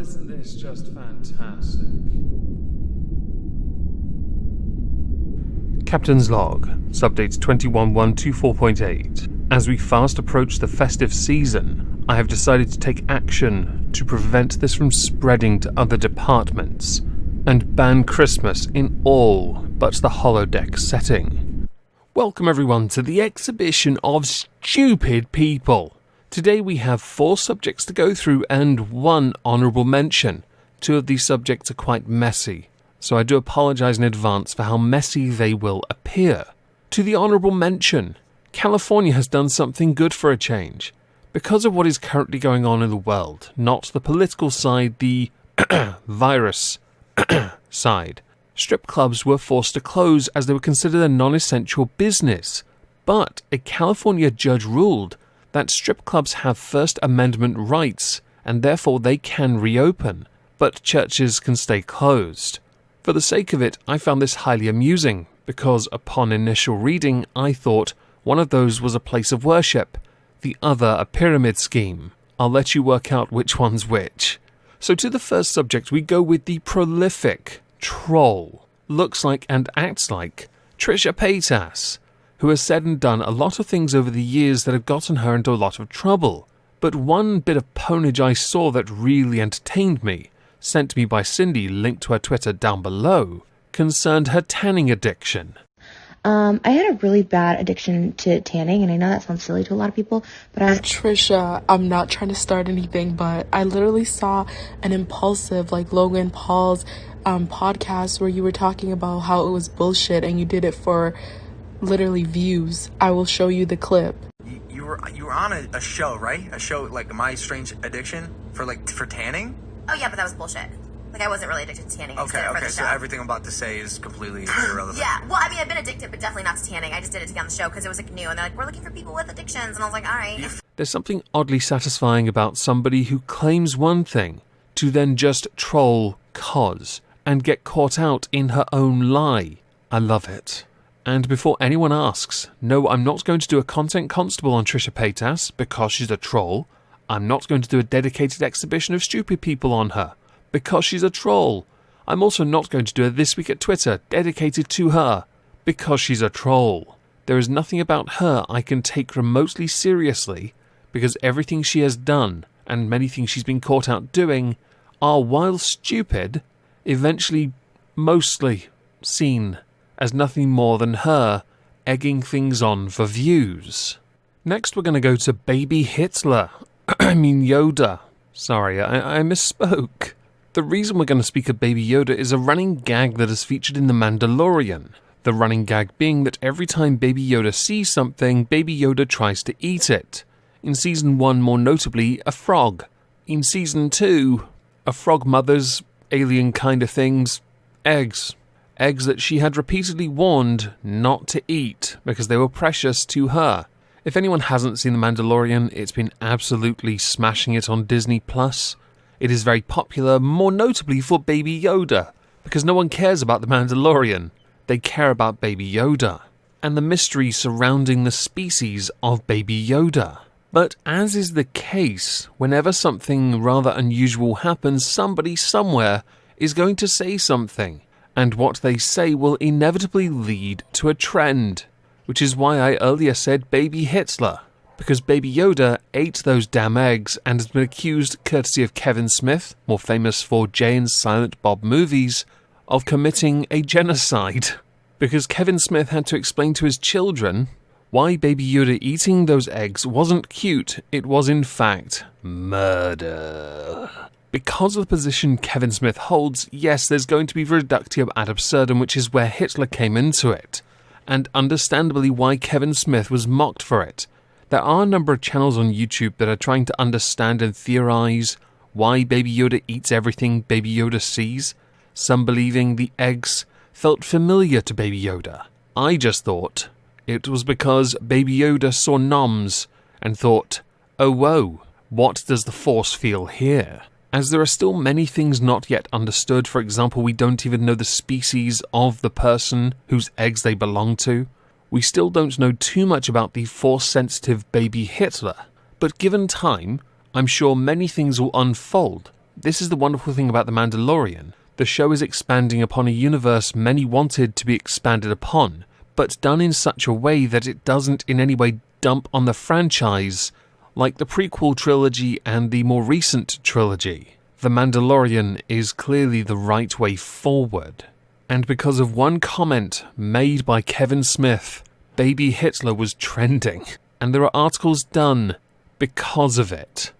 isn't this just fantastic? Captain's Log, subdate 21.124.8. As we fast approach the festive season, I have decided to take action to prevent this from spreading to other departments, and ban Christmas in all but the holodeck setting. Welcome everyone to the exhibition of stupid people. Today we have 4 subjects to go through and 1 honourable mention. 2 of these subjects are quite messy, so I do apologise in advance for how messy they will appear. To the honourable mention, California has done something good for a change. Because of what is currently going on in the world, not the political side, the virus side, strip clubs were forced to close as they were considered a non-essential business. But a California judge ruled that strip clubs have First Amendment rights, and therefore they can reopen, but churches can stay closed. For the sake of it, I found this highly amusing, because upon initial reading, I thought one of those was a place of worship, the other a pyramid scheme. I'll let you work out which one's which. So to the first subject, we go with the prolific troll, looks like and acts like Trisha Paytas, who has said and done a lot of things over the years that have gotten her into a lot of trouble. But one bit of ponage I saw that really entertained me, sent to me by Cindy, linked to her Twitter down below, concerned her tanning addiction. I had a really bad addiction to tanning, and I know that sounds silly to a lot of people, but Trisha, I'm not trying to start anything, but I literally saw an impulsive, like Logan Paul's podcast where you were talking about how it was bullshit and you did it for literally views. I will show you the clip. You were on a show, right? A show like My Strange Addiction for tanning? Oh yeah, but that was bullshit. Like, I wasn't really addicted to tanning. Okay, so everything I'm about to say is completely irrelevant. Yeah, well, I mean, I've been addicted, but definitely not to tanning. I just did it to get on the show because it was, like, new, and they're like, we're looking for people with addictions, and I was like, all right. There's something oddly satisfying about somebody who claims one thing to then just troll cause and get caught out in her own lie. I love it. And before anyone asks, no, I'm not going to do a content constable on Trisha Paytas because she's a troll. I'm not going to do a dedicated exhibition of stupid people on her because she's a troll. I'm also not going to do a This Week at Twitter dedicated to her because she's a troll. There is nothing about her I can take remotely seriously because everything she has done and many things she's been caught out doing are, while stupid, eventually mostly seen as nothing more than her egging things on for views. Next we're going to go to Baby Hitler. Yoda. Sorry, I misspoke. The reason we're going to speak of Baby Yoda is a running gag that is featured in The Mandalorian. The running gag being that every time Baby Yoda sees something, Baby Yoda tries to eat it. In Season 1, more notably, a frog. In Season 2, a frog mother's alien kind of things, eggs. Eggs that she had repeatedly warned not to eat because they were precious to her. If anyone hasn't seen The Mandalorian, it's been absolutely smashing it on Disney+. It is very popular, more notably for Baby Yoda, because no one cares about The Mandalorian. They care about Baby Yoda, and the mystery surrounding the species of Baby Yoda. But as is the case, whenever something rather unusual happens, somebody somewhere is going to say something, and what they say will inevitably lead to a trend. Which is why I earlier said Baby Hitler, because Baby Yoda ate those damn eggs and has been accused, courtesy of Kevin Smith, more famous for Jay and Silent Bob movies, of committing a genocide. Because Kevin Smith had to explain to his children why Baby Yoda eating those eggs wasn't cute, it was in fact murder. Because of the position Kevin Smith holds, yes, there's going to be reductio ad absurdum, which is where Hitler came into it. And understandably why Kevin Smith was mocked for it. There are a number of channels on YouTube that are trying to understand and theorize why Baby Yoda eats everything Baby Yoda sees, some believing the eggs felt familiar to Baby Yoda. I just thought it was because Baby Yoda saw noms and thought, oh whoa, what does the Force feel here? As there are still many things not yet understood. For example, we don't even know the species of the person whose eggs they belong to. We still don't know too much about the Force-sensitive Baby Hitler. But given time, I'm sure many things will unfold. This is the wonderful thing about The Mandalorian. The show is expanding upon a universe many wanted to be expanded upon, but done in such a way that it doesn't in any way dump on the franchise like the prequel trilogy and the more recent trilogy. The Mandalorian is clearly the right way forward. And because of one comment made by Kevin Smith, Baby Hitler was trending, and there are articles done because of it.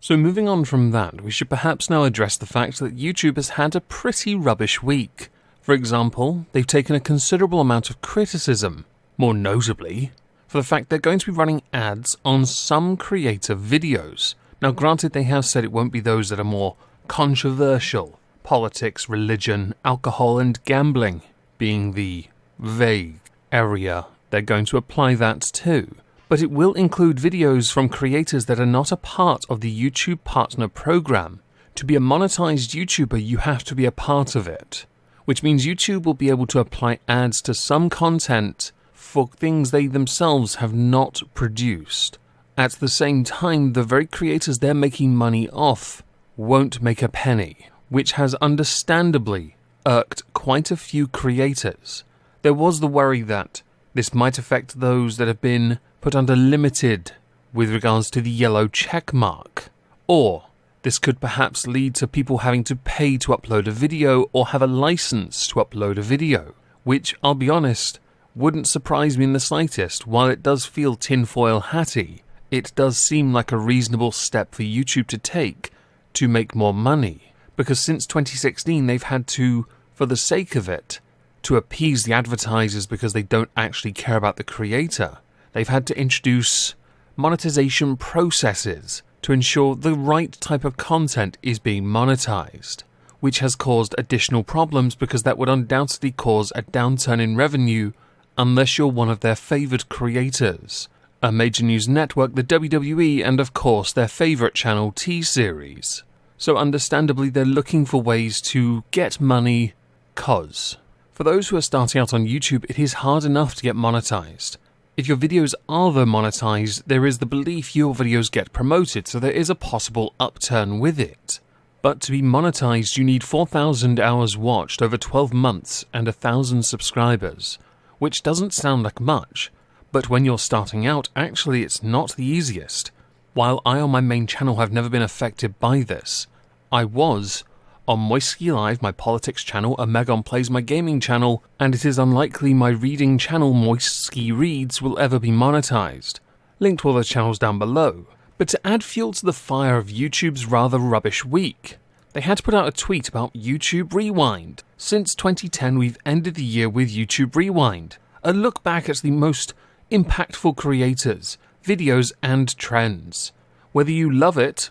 So moving on from that, we should perhaps now address the fact that YouTube has had a pretty rubbish week. For example, they've taken a considerable amount of criticism, more notably, for the fact they're going to be running ads on some creator videos. Now granted, they have said it won't be those that are more controversial, politics, religion, alcohol and gambling being the vague area they're going to apply that to. But it will include videos from creators that are not a part of the YouTube Partner Program. To be a monetized YouTuber, you have to be a part of it, which means YouTube will be able to apply ads to some content for things they themselves have not produced. At the same time, the very creators they're making money off won't make a penny, which has understandably irked quite a few creators. There was the worry that this might affect those that have been put under limited with regards to the yellow check mark, or this could perhaps lead to people having to pay to upload a video or have a license to upload a video, which, I'll be honest, wouldn't surprise me in the slightest. While it does feel tinfoil hatty, it does seem like a reasonable step for YouTube to take to make more money, because since 2016 they've had to, for the sake of it, to appease the advertisers because they don't actually care about the creator, they've had to introduce monetization processes to ensure the right type of content is being monetized, which has caused additional problems because that would undoubtedly cause a downturn in revenue unless you're one of their favoured creators, a major news network, the WWE, and of course their favourite channel, T-Series. So understandably they're looking for ways to get money, cause for those who are starting out on YouTube, it is hard enough to get monetized. If your videos are though monetized, there is the belief your videos get promoted, so there is a possible upturn with it. But to be monetized, you need 4,000 hours watched over 12 months and 1,000 subscribers, which doesn't sound like much, but when you're starting out, actually it's not the easiest. While I on my main channel have never been affected by this, I was on Moistski Live, my politics channel, Omegon Plays, my gaming channel, and it is unlikely my reading channel, Moistski Reads, will ever be monetized. Link to all the channels down below. But to add fuel to the fire of YouTube's rather rubbish week, they had to put out a tweet about YouTube Rewind. Since 2010, we've ended the year with YouTube Rewind, a look back at the most impactful creators, videos and trends. Whether you love it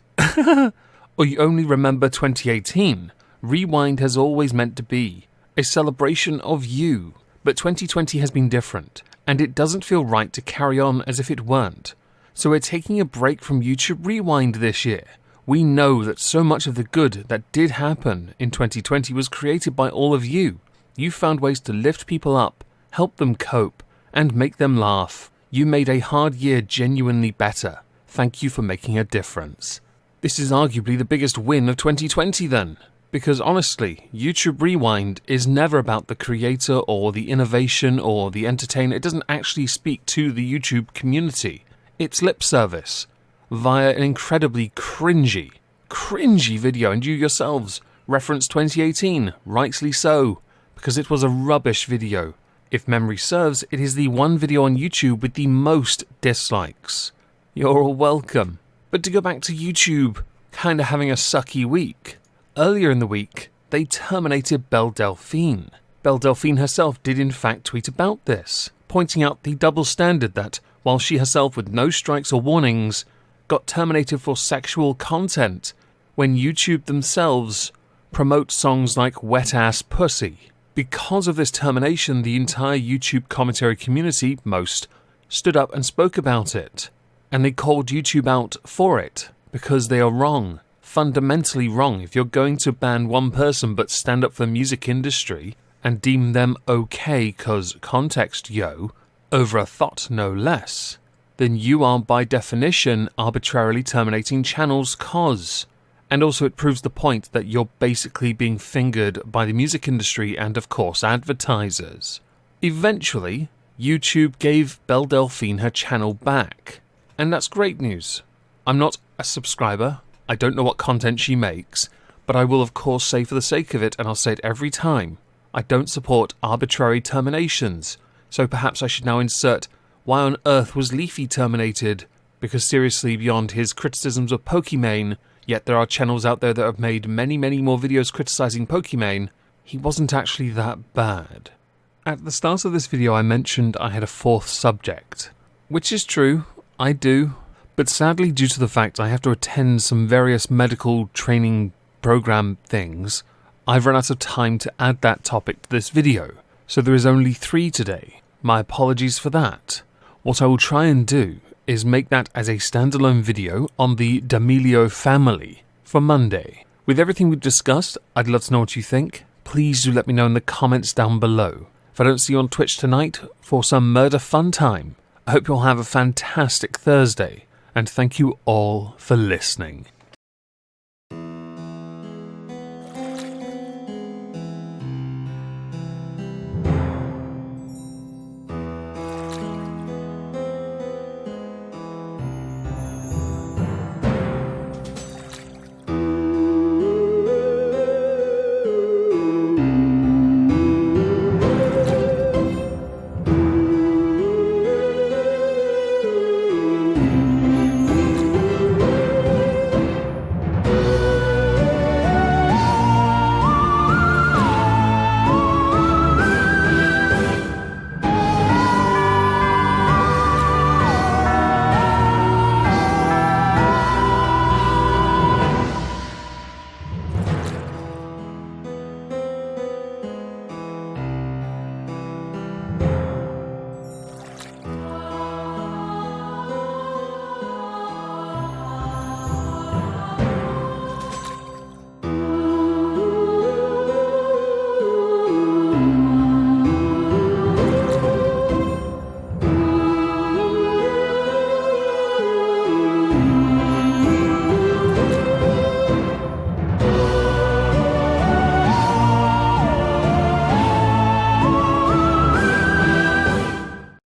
or you only remember 2018, Rewind has always meant to be a celebration of you. But 2020 has been different, and it doesn't feel right to carry on as if it weren't. So we're taking a break from YouTube Rewind this year. We know that so much of the good that did happen in 2020 was created by all of you. You found ways to lift people up, help them cope, and make them laugh. You made a hard year genuinely better. Thank you for making a difference. This is arguably the biggest win of 2020 then, because honestly, YouTube Rewind is never about the creator or the innovation or the entertainer. It doesn't actually speak to the YouTube community. It's lip service via an incredibly cringy video, and you yourselves referenced 2018, rightly so, because it was a rubbish video. If memory serves, it is the one video on YouTube with the most dislikes. You're all welcome. But to go back to YouTube kinda having a sucky week, earlier in the week, they terminated Belle Delphine. Belle Delphine herself did in fact tweet about this, pointing out the double standard that, while she herself with no strikes or warnings, got terminated for sexual content, when YouTube themselves promote songs like Wet Ass Pussy. Because of this termination, the entire YouTube commentary community, most, stood up and spoke about it. And they called YouTube out for it, because they are wrong. Fundamentally wrong. If you're going to ban one person but stand up for the music industry and deem them okay cause context, yo, over a thought no less, then you are by definition arbitrarily terminating channels cause. And also it proves the point that you're basically being fingered by the music industry and, of course, advertisers. Eventually, YouTube gave Belle Delphine her channel back. And that's great news. I'm not a subscriber. I don't know what content she makes. But I will, of course, say for the sake of it, and I'll say it every time, I don't support arbitrary terminations. So perhaps I should now insert, why on earth was Leafy terminated? Because seriously, beyond his criticisms of Pokimane, yet there are channels out there that have made many, many more videos criticising Pokimane, he wasn't actually that bad. At the start of this video I mentioned I had a fourth subject. Which is true, I do. But sadly, due to the fact I have to attend some various medical training program things, I've run out of time to add that topic to this video. So there is only 3 today. My apologies for that. What I will try and do is make that as a standalone video on the D'Amelio family for Monday. With everything we've discussed, I'd love to know what you think. Please do let me know in the comments down below. If I don't see you on Twitch tonight for some murder fun time, I hope you'll have a fantastic Thursday, and thank you all for listening.